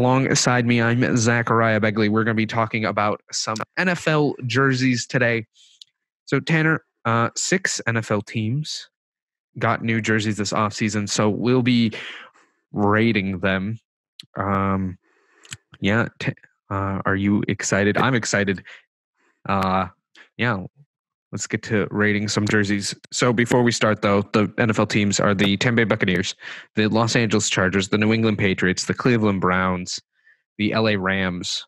alongside me, I'm Zachariah Begley. We're going to be talking about some NFL jerseys today. So, Tanner, 6 NFL teams got new jerseys this offseason, so we'll be rating them. Are you excited? I'm excited. Let's get to rating some jerseys. So before we start, though, the NFL teams are the Tampa Bay Buccaneers, the Los Angeles Chargers, the New England Patriots, the Cleveland Browns, the LA Rams,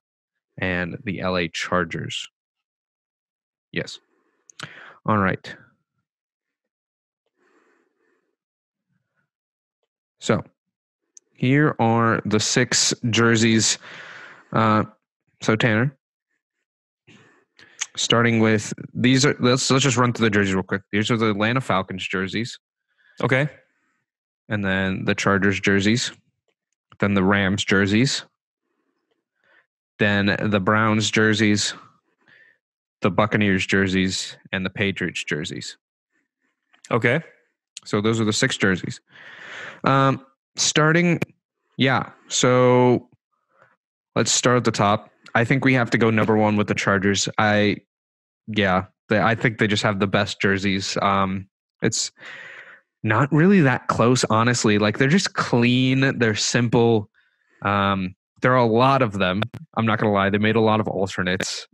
and the LA Chargers. Yes. All right. So here are the 6 jerseys. So Tanner, starting with these are let's just run through the jerseys real quick. These are the Atlanta Falcons jerseys. Okay. And then the Chargers jerseys. Then the Rams jerseys. Then the Browns jerseys, the Buccaneers jerseys, and the Patriots jerseys. Okay. So those are the 6 jerseys. So let's start at the top. I think we have to go number 1 with the Chargers. I think they just have the best jerseys. It's not really that close, honestly. Like, they're just clean. They're simple. There are a lot of them. I'm not going to lie. They made a lot of alternates,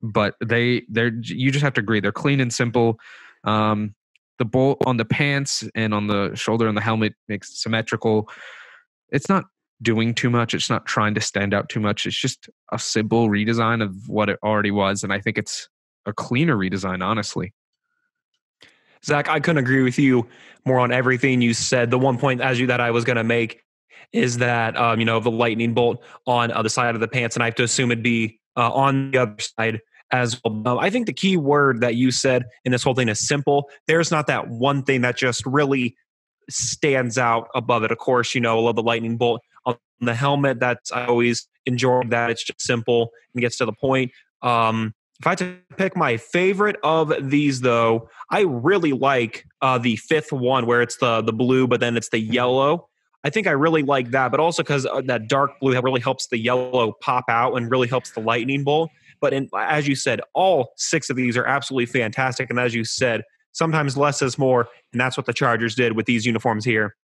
but you just have to agree. They're clean and simple. The bolt on the pants and on the shoulder and the helmet makes it symmetrical. It's not doing too much. It's not trying to stand out too much. It's just a simple redesign of what it already was. And I think it's a cleaner redesign, honestly. Zach, I couldn't agree with you more on everything you said. The one point that I was going to make is that, the lightning bolt on the side of the pants, and I have to assume it'd be on the other side as well. I think the key word that you said in this whole thing is simple. There's not that one thing that just really stands out above it. Of course, I love the lightning bolt on the helmet. I always enjoyed that. It's just simple and gets to the point. If I had to pick my favorite of these, though, I really like the 5th one where it's the blue, but then it's the yellow. I think I really like that, but also because that dark blue that really helps the yellow pop out and really helps the lightning bolt. But as you said, all 6 of these are absolutely fantastic. And as you said, sometimes less is more, and that's what the Chargers did with these uniforms here.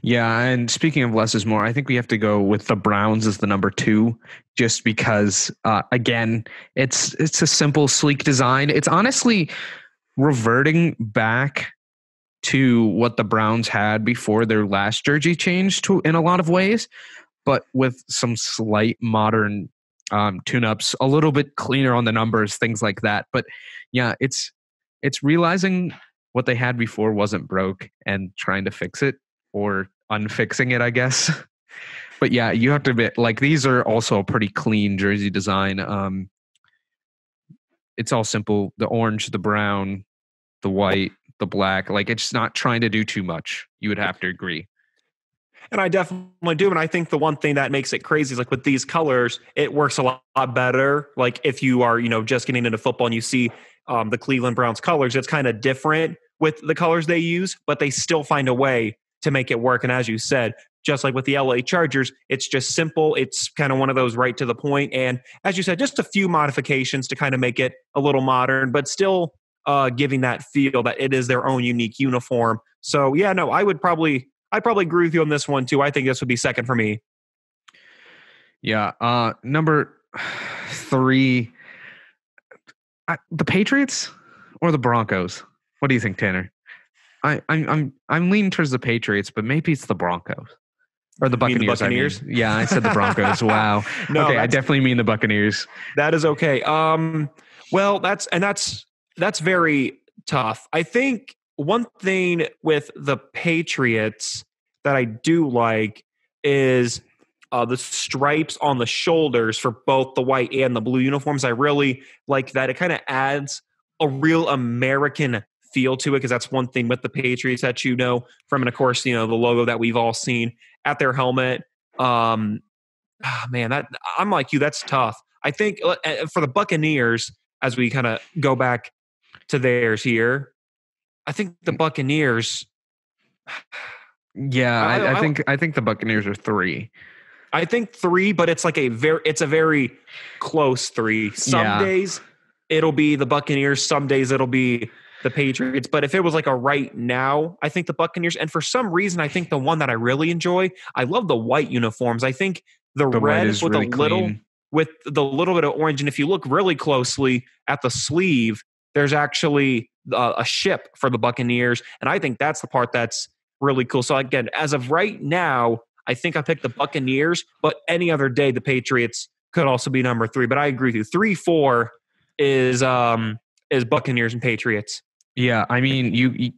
Yeah, and speaking of less is more, I think we have to go with the Browns as the number 2, just because, again, it's a simple, sleek design. It's honestly reverting back to what the Browns had before their last jersey change in a lot of ways, but with some slight modern tune-ups, a little bit cleaner on the numbers, things like that. But yeah, it's realizing what they had before wasn't broke and trying to fix it, or unfixing it, I guess. But yeah, you have to admit, like, these are also a pretty clean jersey design. It's all simple. The orange, the brown, the white, the black. Like, it's not trying to do too much. You would have to agree. And I definitely do. And I think the one thing that makes it crazy is, like, with these colors, it works a lot better. Like, if you are, just getting into football and you see the Cleveland Browns colors, it's kind of different with the colors they use, but they still find a way to make it work. And as you said, just like with the LA Chargers, it's just simple. It's kind of one of those right to the point. And as you said, just a few modifications to kind of make it a little modern, but still giving that feel that it is their own unique uniform. So yeah, no, I'd probably agree with you on this one too. I think this would be second for me. Yeah. Number 3, the Patriots or the Broncos? What do you think, Tanner? I'm leaning towards the Patriots, but maybe it's the Broncos or the Buccaneers. The Buccaneers? Yeah, I said the Broncos. Wow. No, okay, I definitely mean the Buccaneers. That is okay. Well, that's very tough. I think one thing with the Patriots that I do like is the stripes on the shoulders for both the white and the blue uniforms. I really like that. It kind of adds a real American feel to it, because that's one thing with the Patriots that from, and of course, the logo that we've all seen at their helmet. Man, that I'm like you. That's tough. I think for the Buccaneers, as we kind of go back to theirs here, I think the Buccaneers. Yeah, I think the Buccaneers are 3. I think 3, but it's like it's a very close 3. Some days it'll be the Buccaneers, some days it'll be the Patriots. But if it was like a right now, I think the Buccaneers. And for some reason, I think the one that I really enjoy, I love the white uniforms. I think the red is with really a little clean. with the little bit of orange. And if you look really closely at the sleeve, there's actually a ship for the Buccaneers. And I think that's the part that's really cool. So again, as of right now, I think I picked the Buccaneers, but any other day, the Patriots could also be number 3. But I agree with you. 3, 4 is Buccaneers and Patriots. Yeah, I mean,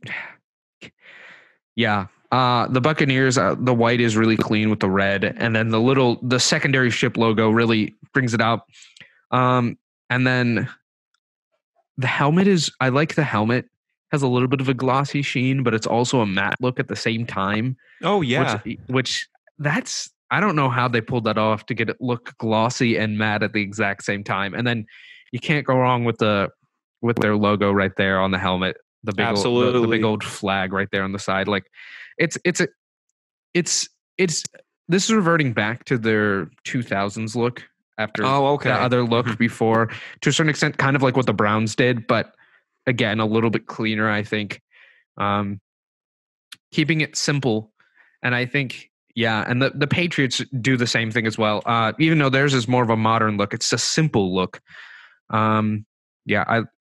yeah. The Buccaneers, the white is really clean with the red, and then the secondary ship logo really brings it out. And then the helmet I like the helmet. Has a little bit of a glossy sheen, but it's also a matte look at the same time. Oh yeah. Which I don't know how they pulled that off to get it look glossy and matte at the exact same time. And then you can't go wrong with their logo right there on the helmet. The big old flag right there on the side. Like it's this is reverting back to their 2000s look after the other look before, to a certain extent, kind of like what the Browns did, but again, a little bit cleaner, I think. Keeping it simple. And I think, and the Patriots do the same thing as well. Even though theirs is more of a modern look, it's a simple look. I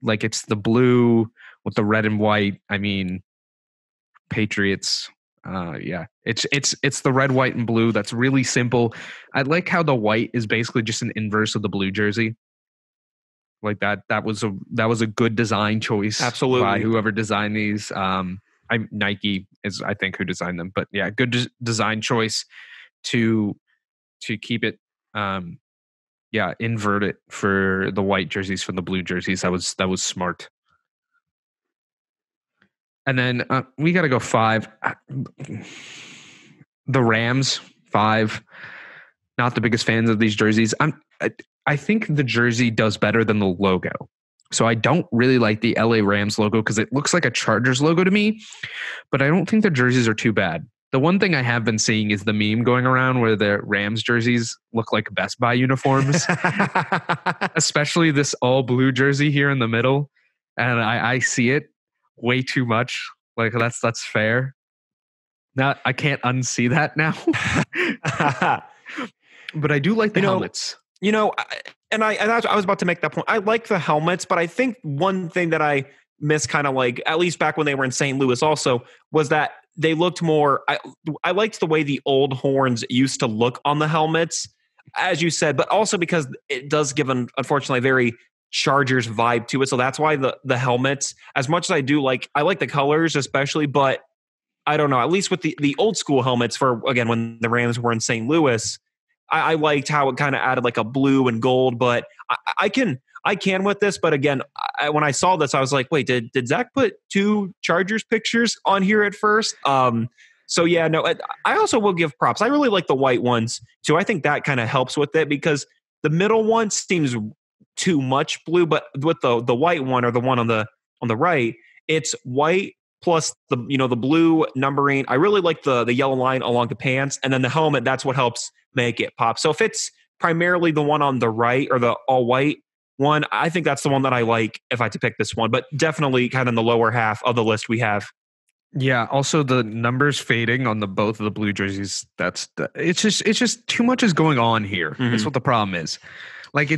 like it's the blue with the red and white. I mean, Patriots. It's the red, white, and blue. That's really simple. I like how the white is basically just an inverse of the blue jersey. Like that was a good design choice. Absolutely. By whoever designed these. Nike is, I think, who designed them, but yeah, good design choice to keep it, invert it for the white jerseys from the blue jerseys. That was smart. And then we got to go 5. The Rams 5. Not the biggest fans of these jerseys. I think the jersey does better than the logo. So I don't really like the LA Rams logo because it looks like a Chargers logo to me, but I don't think the jerseys are too bad. The one thing I have been seeing is the meme going around where the Rams jerseys look like Best Buy uniforms, especially this all blue jersey here in the middle. And I see it way too much. Like that's fair. Now I can't unsee that now. But I do like the helmets. I was about to make that point. I like the helmets, but I think one thing that I miss, kind of like, at least back when they were in St. Louis also, was that they looked more, I liked the way the old horns used to look on the helmets, as you said, but also because it does give unfortunately a very Chargers vibe to it. So that's why the helmets, as much as I like the colors especially, but I don't know, at least with the old school helmets for, again, when the Rams were in St. Louis, I liked how it kind of added like a blue and gold, but I can with this. But again, when I saw this, I was like, wait, did Zach put 2 Chargers pictures on here at first? So yeah, no, I also will give props. I really like the white ones too. I think that kind of helps with it because the middle one seems too much blue, but with the white one, or the one on the right, it's white plus the blue numbering. I really like the yellow line along the pants, and then the helmet. That's what helps make it pop. So if it's primarily the one on the right or the all white one, I think that's the one that I like if I had to pick this one, but definitely kind of in the lower half of the list we have. Yeah. Also, the numbers fading on both of the blue jerseys. It's just too much is going on here. Mm-hmm. That's what the problem is. Like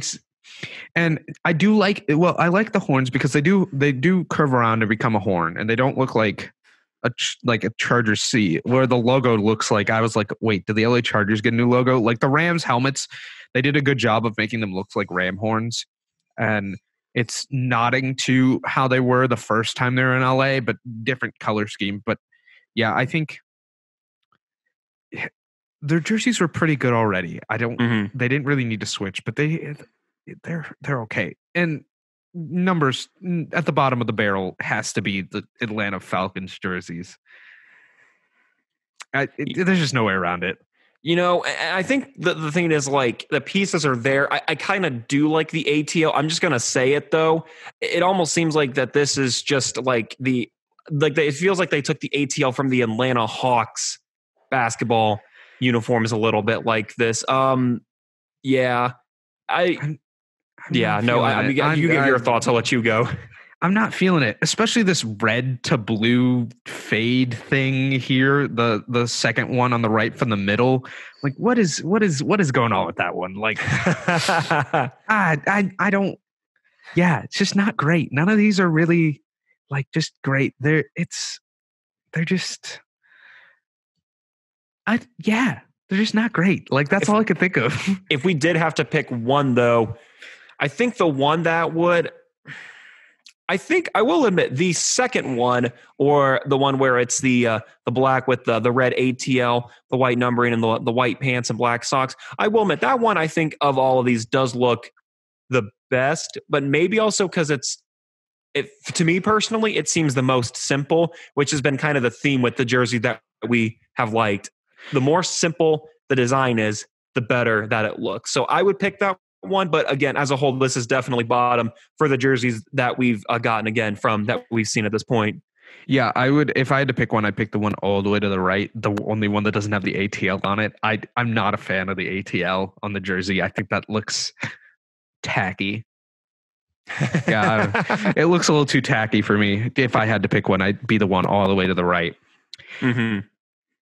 and I do like. Well, I like the horns because they do curve around and become a horn, and they don't look like a Chargers C, where the logo looks like. I was like, wait, did the LA Chargers get a new logo? Like the Rams helmets, they did a good job of making them look like ram horns, and it's nodding to how they were the first time they were in LA, but different color scheme. But yeah, I think their jerseys were pretty good already. They didn't really need to switch, but they're okay. And numbers at the bottom of the barrel has to be the Atlanta Falcons jerseys. There's just no way around it. I think the thing is, like, the pieces are there. I kind of do like the ATL. I'm just going to say it, though. It almost seems like that this is just like it feels like they took the ATL from the Atlanta Hawks basketball uniforms a little bit like this. Yeah, I'm yeah, not no, feeling I it. mean, you give your thoughts. I'll let you go. I'm not feeling it, especially this red to blue fade thing here. The second one on the right from the middle. Like, what is going on with that one? Like, I don't. Yeah, it's just not great. None of these are really like just great. They're just. Yeah, they're just not great. Like that's all I could think of. If we did have to pick one, though, I think the one that would. I think I will admit the second one, or the one where it's the black with the red ATL, the white numbering, and the white pants and black socks. I will admit that one, I think of all of these, does look the best, but maybe also because to me personally, it seems the most simple, which has been kind of the theme with the jersey that we have liked. The more simple the design is, the better that it looks. So I would pick that one, but again, as a whole, this is definitely bottom for the jerseys that we've gotten again from that we've seen at this point. Yeah, I would. If I had to pick one, I'd pick the one all the way to the right, the only one that doesn't have the ATL on it. I'm not a fan of the ATL on the jersey. I think that looks tacky. Yeah, it looks a little too tacky for me. If I had to pick one, I'd be the one all the way to the right. Mm-hmm.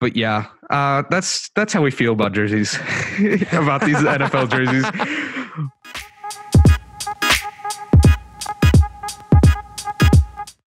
But yeah, that's how we feel about jerseys, about these NFL jerseys.